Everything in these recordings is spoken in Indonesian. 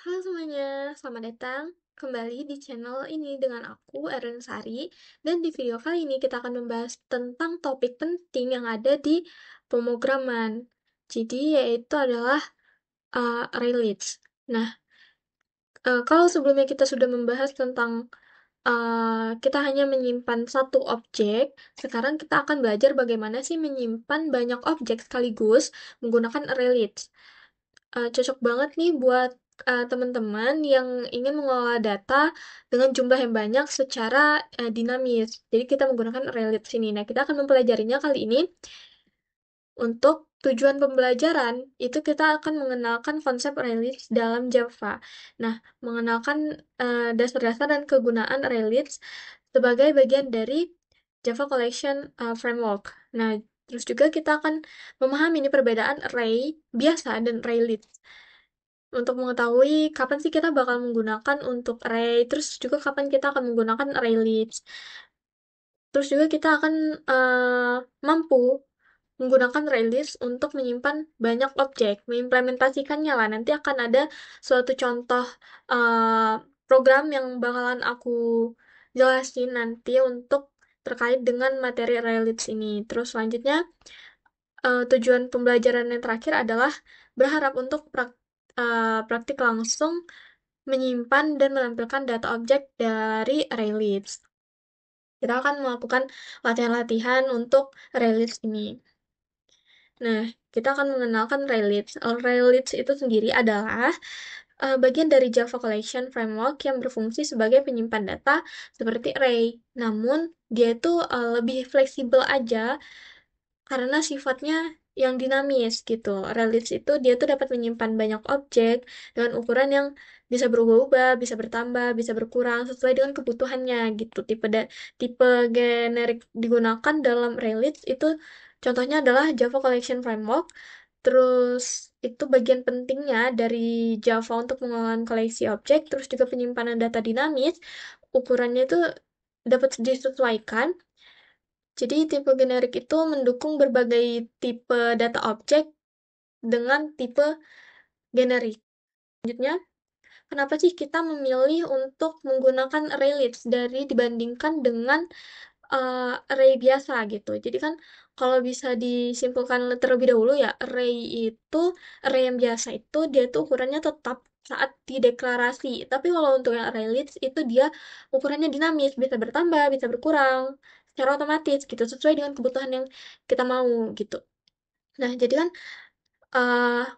Halo semuanya, selamat datang kembali di channel ini dengan aku, Erin Sari. Dan di video kali ini kita akan membahas tentang topik penting yang ada di pemrograman. Jadi yaitu adalah relates. Nah, kalau sebelumnya kita sudah membahas tentang kita hanya menyimpan satu objek, sekarang kita akan belajar bagaimana sih menyimpan banyak objek sekaligus menggunakan relates. Cocok banget nih buat teman-teman yang ingin mengelola data dengan jumlah yang banyak secara dinamis. Jadi kita menggunakan relates sini. Nah, kita akan mempelajarinya kali ini. Untuk tujuan pembelajaran, itu kita akan mengenalkan konsep relates dalam Java. Nah, mengenalkan dasar-dasar dan kegunaan relates sebagai bagian dari Java Collection Framework. Nah, terus juga kita akan memahami ini perbedaan array biasa dan relates untuk mengetahui kapan sih kita bakal menggunakan untuk array, terus juga kapan kita akan menggunakan array list. Terus juga kita akan mampu menggunakan array list untuk menyimpan banyak objek, mengimplementasikannya lah. Nanti akan ada suatu contoh uh, program yang bakalan aku jelasin nanti untuk terkait dengan materi array list ini. Terus selanjutnya tujuan pembelajaran yang terakhir adalah berharap untuk praktik langsung menyimpan dan menampilkan data objek dari array list. Kita akan melakukan latihan-latihan untuk array list ini. Nah, kita akan mengenalkan array list. Array list itu sendiri adalah bagian dari Java Collection Framework yang berfungsi sebagai penyimpan data seperti array. Namun, dia itu lebih fleksibel aja karena sifatnya yang dinamis gitu. Relates itu dia tuh dapat menyimpan banyak objek dengan ukuran yang bisa berubah-ubah, bisa bertambah, bisa berkurang sesuai dengan kebutuhannya gitu. Tipe generik digunakan dalam relates itu contohnya adalah Java Collection Framework. Terus itu bagian pentingnya dari Java untuk mengelola koleksi objek, terus juga penyimpanan data dinamis. Ukurannya itu dapat disesuaikan, jadi tipe generik itu mendukung berbagai tipe data objek dengan tipe generik. Selanjutnya, kenapa sih kita memilih untuk menggunakan array list dari dibandingkan dengan array biasa gitu. Jadi kan kalau bisa disimpulkan terlebih dahulu ya, array yang biasa itu dia tuh ukurannya tetap saat dideklarasi. Tapi kalau untuk yang array list itu dia ukurannya dinamis, bisa bertambah, bisa berkurang secara otomatis gitu, sesuai dengan kebutuhan yang kita mau gitu. Nah, jadi kan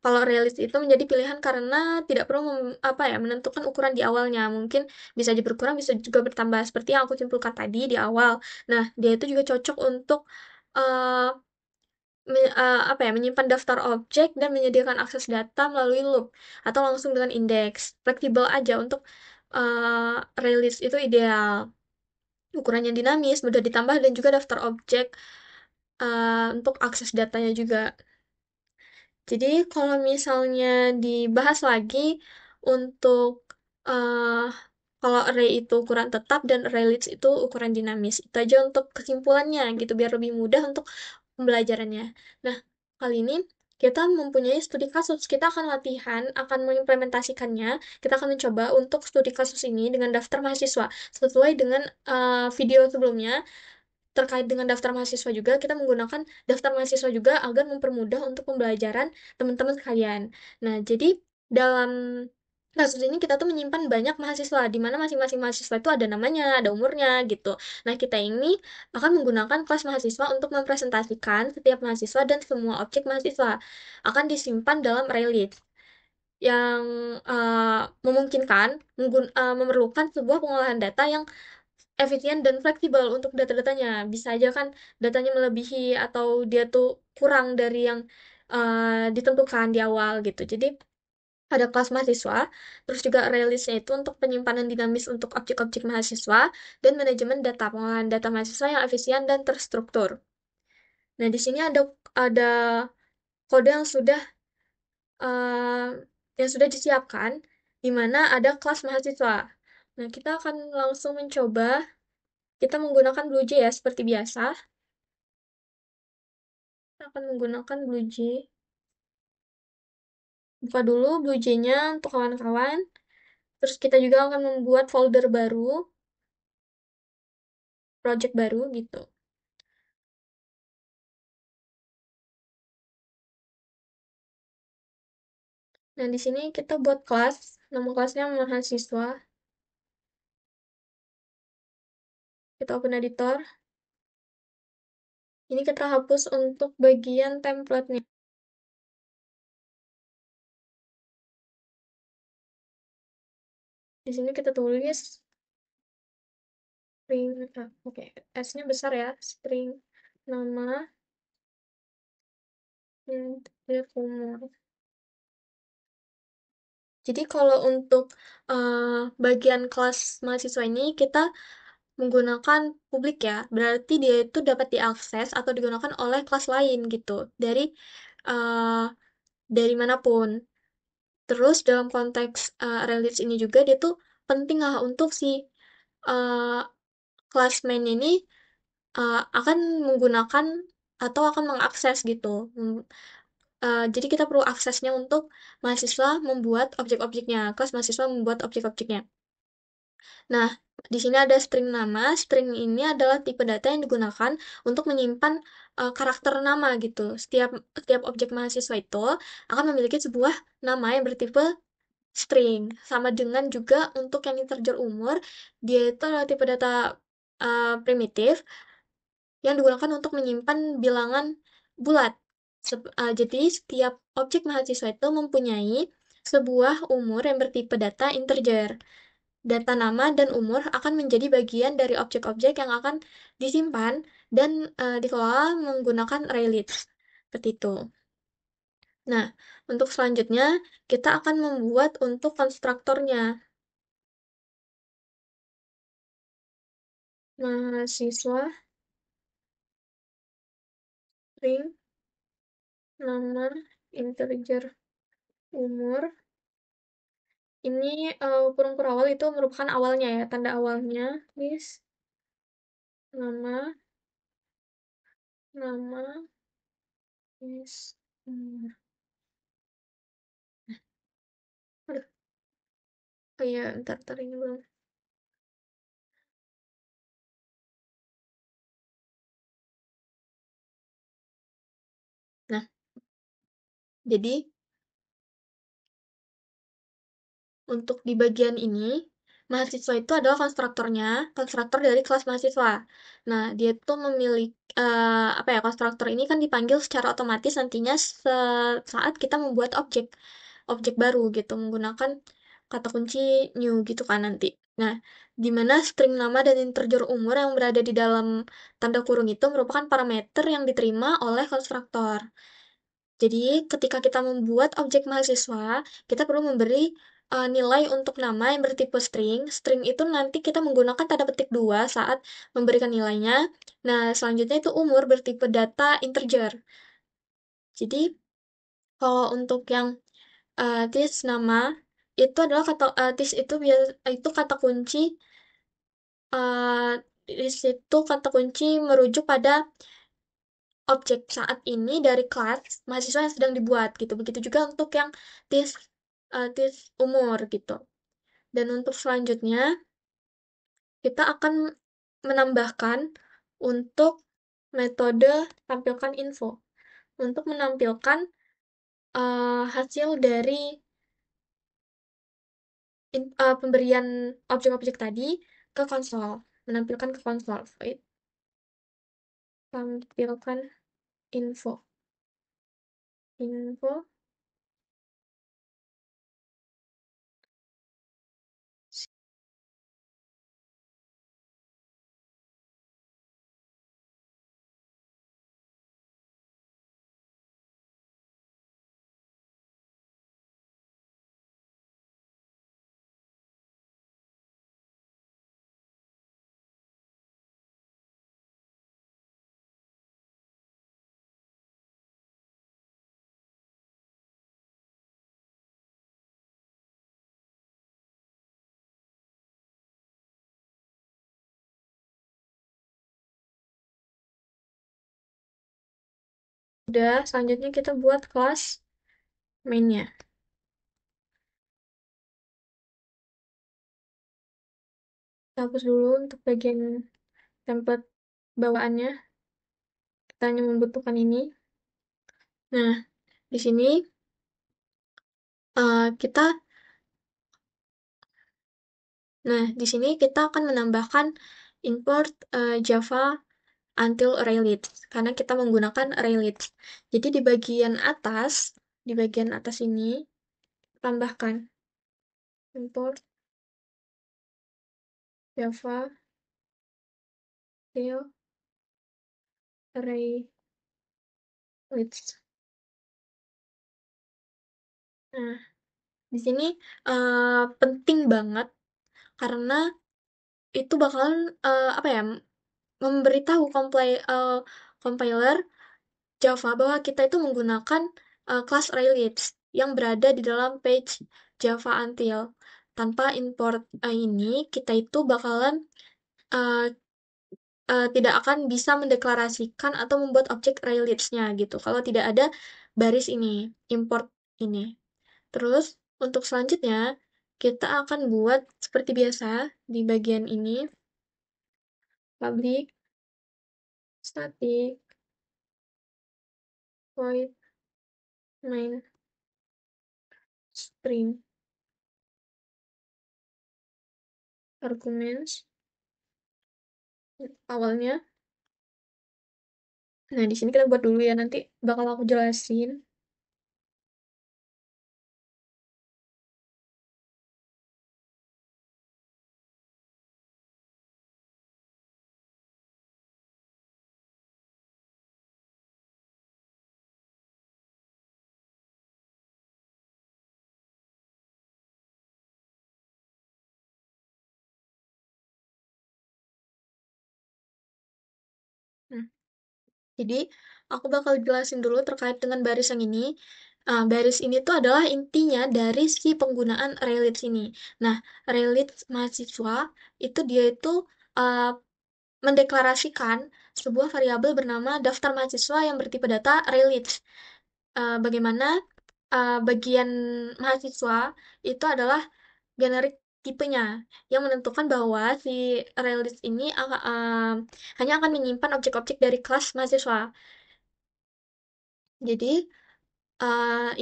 kalau realis itu menjadi pilihan karena tidak perlu menentukan ukuran di awalnya. Mungkin bisa aja berkurang, bisa juga bertambah seperti yang aku simpulkan tadi di awal. Nah, dia itu juga cocok untuk uh, menyimpan daftar objek dan menyediakan akses data melalui loop atau langsung dengan indeks. Fleksibel aja untuk release itu ideal. Ukurannya dinamis, mudah ditambah dan juga daftar objek untuk akses datanya juga. Jadi kalau misalnya dibahas lagi untuk eh kalau array itu ukuran tetap dan array list itu ukuran dinamis. Itu aja untuk kesimpulannya gitu biar lebih mudah untuk pembelajarannya. Nah, kali ini kita mempunyai studi kasus. Kita akan latihan, akan mengimplementasikannya. Kita akan mencoba untuk studi kasus ini dengan daftar mahasiswa sesuai dengan video sebelumnya. Terkait dengan daftar mahasiswa juga, kita menggunakan daftar mahasiswa juga agar mempermudah untuk pembelajaran teman-teman sekalian. Nah, jadi dalam kasus ini kita tuh menyimpan banyak mahasiswa, di mana masing-masing mahasiswa itu ada namanya, ada umurnya, gitu. Nah, kita ini akan menggunakan kelas mahasiswa untuk mempresentasikan setiap mahasiswa dan semua objek mahasiswa akan disimpan dalam array list yang memungkinkan memerlukan sebuah pengolahan data yang efisien dan fleksibel untuk data-datanya. Bisa aja kan datanya melebihi atau dia tuh kurang dari yang ditentukan di awal gitu. Jadi ada kelas mahasiswa, terus juga rilisnya itu untuk penyimpanan dinamis untuk objek-objek mahasiswa dan manajemen data, pengolahan data mahasiswa yang efisien dan terstruktur. Nah, di sini ada kode eh, yang sudah disiapkan, di mana ada kelas mahasiswa. Nah, kita akan langsung mencoba. Kita menggunakan BlueJ ya, seperti biasa. Kita akan menggunakan BlueJ. Buka dulu Blue.j-nya untuk kawan-kawan. Terus kita juga akan membuat folder baru, project baru gitu. Nah, di sini kita buat kelas, nama kelasnya mahasiswa. Kita open editor. Ini kita hapus untuk bagian template-nya. Di sini kita tulis string, oke, S-nya besar ya, string nama integer umur. Jadi kalau untuk bagian kelas mahasiswa ini kita menggunakan publik ya, berarti dia itu dapat diakses atau digunakan oleh kelas lain gitu uh, dari manapun. Terus dalam konteks release ini juga dia tuh penting lah untuk si uh, kelas main ini akan menggunakan atau akan mengakses gitu. Jadi kita perlu aksesnya untuk mahasiswa membuat objek-objeknya, kelas mahasiswa membuat objek-objeknya. Nah, di sini ada string nama. String ini adalah tipe data yang digunakan untuk menyimpan karakter nama gitu. Setiap objek mahasiswa itu akan memiliki sebuah nama yang bertipe string. Sama dengan juga untuk yang integer umur, dia itu adalah tipe data primitif yang digunakan untuk menyimpan bilangan bulat. Jadi, setiap objek mahasiswa itu mempunyai sebuah umur yang bertipe data integer. Data nama dan umur akan menjadi bagian dari objek-objek yang akan disimpan dan dikelola menggunakan ArrayList. Seperti itu. Nah, untuk selanjutnya, kita akan membuat untuk konstruktornya. Mahasiswa, string, nama, integer, umur. Ini kurung awal itu merupakan awalnya ya, tanda awalnya. This, nama, nama, this, umur. Aduh, oh iya, ntar ini belum. Nah, jadi untuk di bagian ini, mahasiswa itu adalah konstruktornya, konstruktor dari kelas mahasiswa. Nah, dia tuh memiliki apa ya, konstruktor ini kan dipanggil secara otomatis nantinya saat kita membuat objek baru gitu menggunakan kata kunci new gitu kan nanti. Nah, di mana string nama dan integer umur yang berada di dalam tanda kurung itu merupakan parameter yang diterima oleh konstruktor. Jadi, ketika kita membuat objek mahasiswa, kita perlu memberi nilai untuk nama yang bertipe string. String itu nanti kita menggunakan tanda petik 2 saat memberikan nilainya. Nah, selanjutnya itu umur bertipe data integer. Jadi, kalau untuk yang this nama itu adalah this itu kata kunci uh, di situ kata kunci merujuk pada objek saat ini dari kelas mahasiswa yang sedang dibuat gitu. Begitu juga untuk yang tis tis umur gitu. Dan untuk selanjutnya kita akan menambahkan untuk metode tampilkan info untuk menampilkan hasil dari pemberian objek-objek tadi ke konsol, menampilkan ke konsol. Wait, tampilkan info, info udah. Selanjutnya kita buat kelas mainnya. Kita hapus dulu untuk bagian template bawaannya. Kita hanya membutuhkan ini. Nah, di sini kita kita akan menambahkan import Java until ArrayList karena kita menggunakan ArrayList. Jadi di bagian atas ini tambahkan import Java until ArrayList. Nah, di sini penting banget karena itu bakalan apa ya, memberitahu compiler Java bahwa kita itu menggunakan kelas ArrayList yang berada di dalam page Java until. Tanpa import ini, kita itu bakalan uh, tidak akan bisa mendeklarasikan atau membuat objek ArrayList-nya gitu. Kalau tidak ada baris ini, import ini. Terus untuk selanjutnya, kita akan buat seperti biasa di bagian ini, public static void main string arguments awalnya. Nah, di sini kita buat dulu ya, nanti bakal aku jelasin. Nah, jadi aku bakal jelasin dulu terkait dengan baris yang ini. Baris ini tuh adalah intinya dari si penggunaan ArrayList ini. Nah, ArrayList mahasiswa itu dia itu uh, mendeklarasikan sebuah variabel bernama daftar mahasiswa yang bertipe data ArrayList. Bagaimana bagian mahasiswa itu adalah generik tipenya yang menentukan bahwa si ArrayList ini hanya akan menyimpan objek-objek dari kelas mahasiswa. Jadi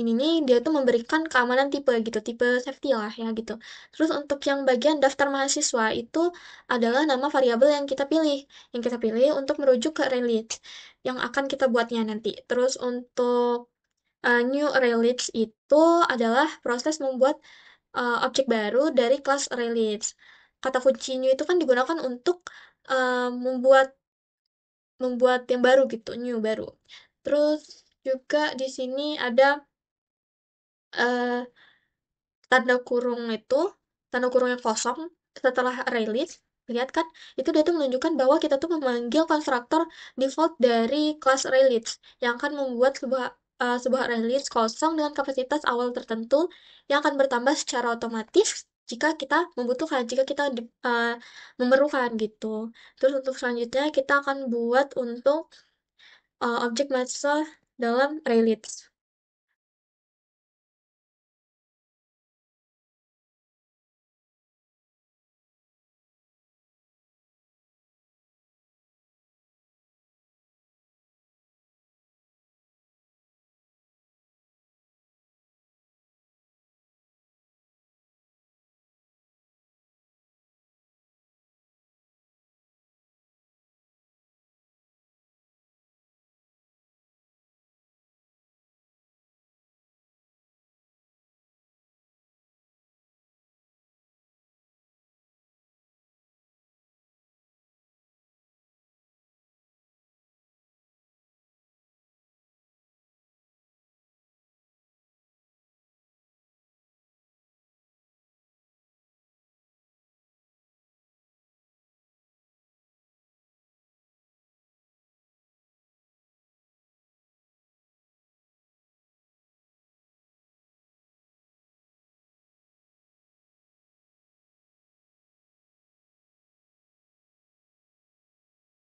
ini nih dia tuh memberikan keamanan tipe gitu, tipe safety lah ya gitu. Terus untuk yang bagian daftar mahasiswa itu adalah nama variabel yang kita pilih untuk merujuk ke ArrayList yang akan kita buatnya nanti. Terus untuk new ArrayList itu adalah proses membuat objek baru dari kelas ArrayList. Kata kunci new itu kan digunakan untuk membuat membuat yang baru gitu, new baru. Terus juga di sini ada eh, tanda kurung itu, tanda kurung yang kosong setelah ArrayList. Lihat kan, itu dia tuh menunjukkan bahwa kita tuh memanggil konstruktor default dari kelas ArrayList yang akan membuat sebuah ArrayList kosong dengan kapasitas awal tertentu yang akan bertambah secara otomatis jika kita membutuhkan, jika kita memerlukan gitu. Terus untuk selanjutnya kita akan buat untuk objek mahasiswa dalam ArrayList.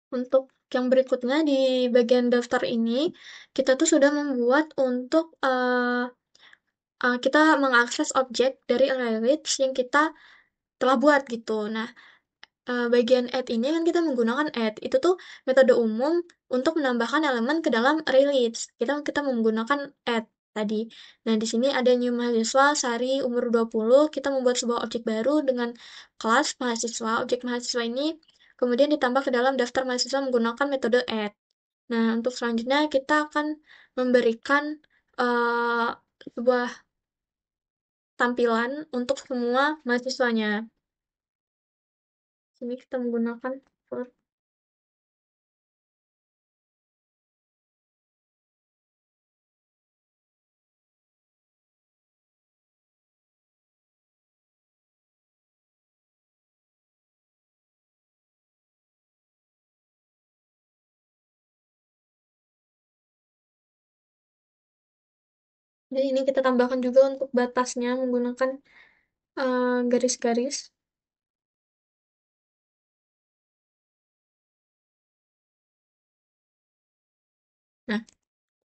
Untuk yang berikutnya di bagian daftar ini, kita tuh sudah membuat untuk kita mengakses objek dari ArrayList yang kita telah buat gitu. Nah, bagian add ini kan kita menggunakan add. Itu tuh metode umum untuk menambahkan elemen ke dalam array list. Kita menggunakan add tadi. Nah, di sini ada new mahasiswa, Sari, umur 20. Kita membuat sebuah objek baru dengan kelas mahasiswa. Objek mahasiswa ini kemudian ditambah ke dalam daftar mahasiswa menggunakan metode add. Nah, untuk selanjutnya kita akan memberikan uh, sebuah tampilan untuk semua mahasiswanya. Sini kita menggunakan jadi ini kita tambahkan juga untuk batasnya menggunakan garis-garis. Nah,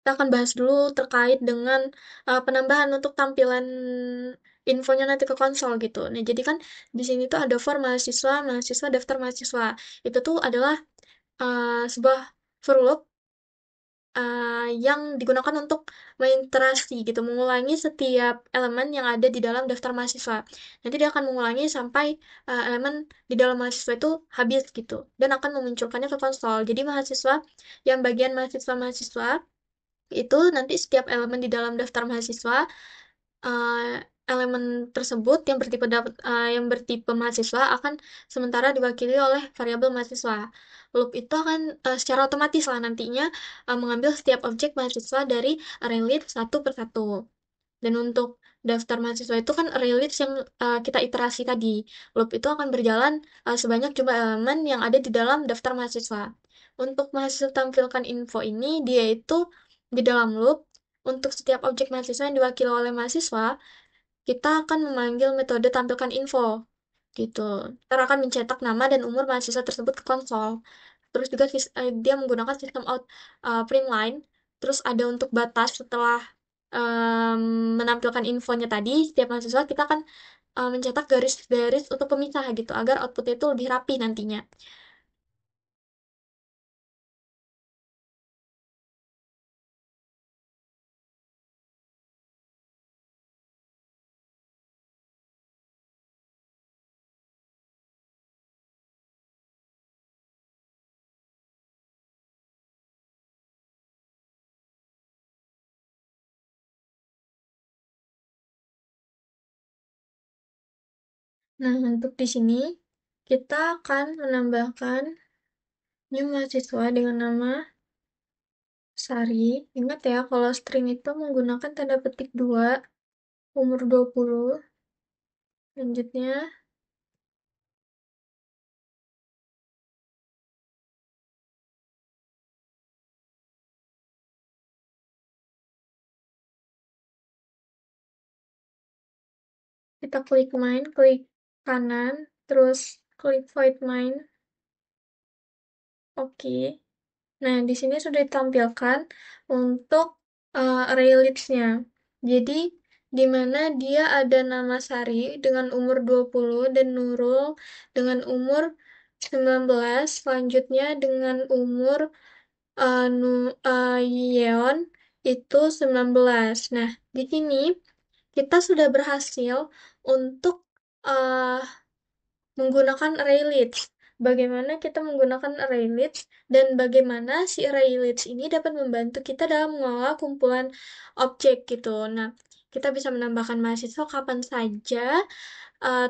kita akan bahas dulu terkait dengan penambahan untuk tampilan infonya nanti ke konsol gitu. Nah, jadi kan di sini tuh ada for mahasiswa, mahasiswa, daftar mahasiswa. Itu tuh adalah sebuah for loop yang digunakan untuk mengiterasi gitu, mengulangi setiap elemen yang ada di dalam daftar mahasiswa. Nanti dia akan mengulangi sampai elemen di dalam mahasiswa itu habis gitu, dan akan memunculkannya ke konsol. Jadi mahasiswa, yang bagian mahasiswa-mahasiswa, itu nanti setiap elemen di dalam daftar mahasiswa, eh, elemen tersebut yang bertipe mahasiswa akan sementara diwakili oleh variabel mahasiswa. Loop itu akan secara otomatis lah nantinya mengambil setiap objek mahasiswa dari array list satu per satu. Dan untuk daftar mahasiswa itu kan array list yang kita iterasi tadi. Loop itu akan berjalan sebanyak jumlah elemen yang ada di dalam daftar mahasiswa. Untuk mahasiswa tampilkan info ini, dia itu di dalam loop, untuk setiap objek mahasiswa yang diwakili oleh mahasiswa, kita akan memanggil metode tampilkan info gitu. Kita akan mencetak nama dan umur mahasiswa tersebut ke konsol. Terus juga dia menggunakan sistem print line. Terus ada untuk batas setelah menampilkan infonya tadi, setiap mahasiswa kita akan mencetak garis-garis untuk pemisah gitu, agar outputnya itu lebih rapi nantinya. Nah, untuk di sini kita akan menambahkan new mahasiswa dengan nama Sari. Ingat ya, kalau string itu menggunakan tanda petik 2, umur 20. Selanjutnya, kita klik main, klik kanan, terus klik void main. Oke. Nah, di sini sudah ditampilkan untuk array list-nya. Jadi, di mana dia ada nama Sari dengan umur 20 dan Nurul dengan umur 19, selanjutnya dengan umur Yeon itu 19. Nah, di sini kita sudah berhasil untuk uh, menggunakan array list. Bagaimana kita menggunakan array list dan bagaimana si array list ini dapat membantu kita dalam mengelola kumpulan objek gitu. Nah, kita bisa menambahkan mahasiswa kapan saja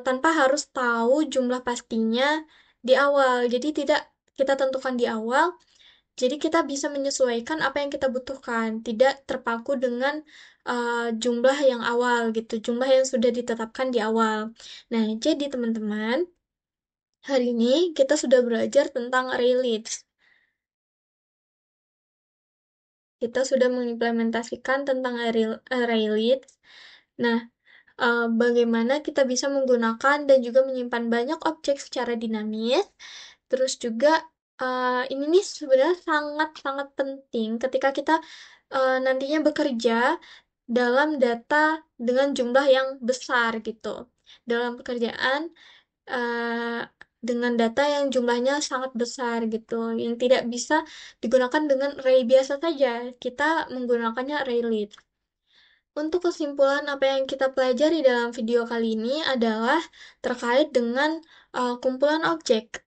tanpa harus tahu jumlah pastinya di awal. Jadi tidak kita tentukan di awal, jadi kita bisa menyesuaikan apa yang kita butuhkan, tidak terpaku dengan jumlah yang awal gitu, jumlah yang sudah ditetapkan di awal. Nah, jadi teman-teman, hari ini kita sudah belajar tentang array list. Kita sudah mengimplementasikan tentang array list. Nah, bagaimana kita bisa menggunakan dan juga menyimpan banyak objek secara dinamis. Terus juga ini nih sebenarnya sangat-sangat penting ketika kita nantinya bekerja dalam data dengan jumlah yang besar gitu. Dalam pekerjaan, dengan data yang jumlahnya sangat besar gitu, yang tidak bisa digunakan dengan array biasa saja. Kita menggunakannya array list. Untuk kesimpulan apa yang kita pelajari dalam video kali ini adalah terkait dengan kumpulan objek.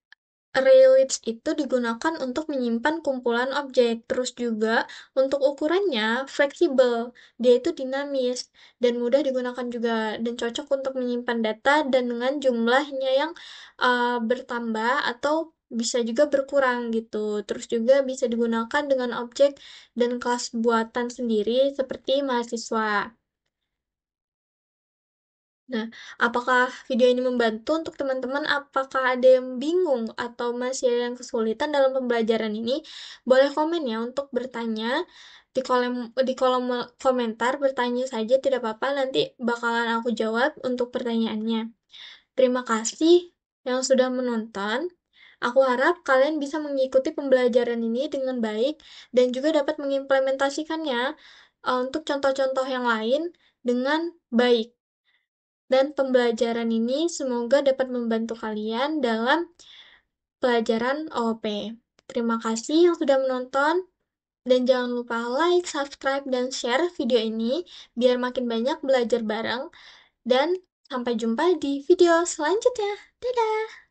Array list itu digunakan untuk menyimpan kumpulan objek, terus juga untuk ukurannya fleksibel, dia itu dinamis dan mudah digunakan juga dan cocok untuk menyimpan data dan dengan jumlahnya yang bertambah atau bisa juga berkurang gitu. Terus juga bisa digunakan dengan objek dan kelas buatan sendiri seperti mahasiswa. Nah, apakah video ini membantu untuk teman-teman? Apakah ada yang bingung atau masih ada yang kesulitan dalam pembelajaran ini? Boleh komen ya untuk bertanya di kolom komentar, bertanya saja tidak apa-apa, nanti bakalan aku jawab untuk pertanyaannya. Terima kasih yang sudah menonton. Aku harap kalian bisa mengikuti pembelajaran ini dengan baik dan juga dapat mengimplementasikannya untuk contoh-contoh yang lain dengan baik. Dan pembelajaran ini semoga dapat membantu kalian dalam pelajaran OOP. Terima kasih yang sudah menonton, dan jangan lupa like, subscribe, dan share video ini biar makin banyak belajar bareng. Dan sampai jumpa di video selanjutnya. Dadah!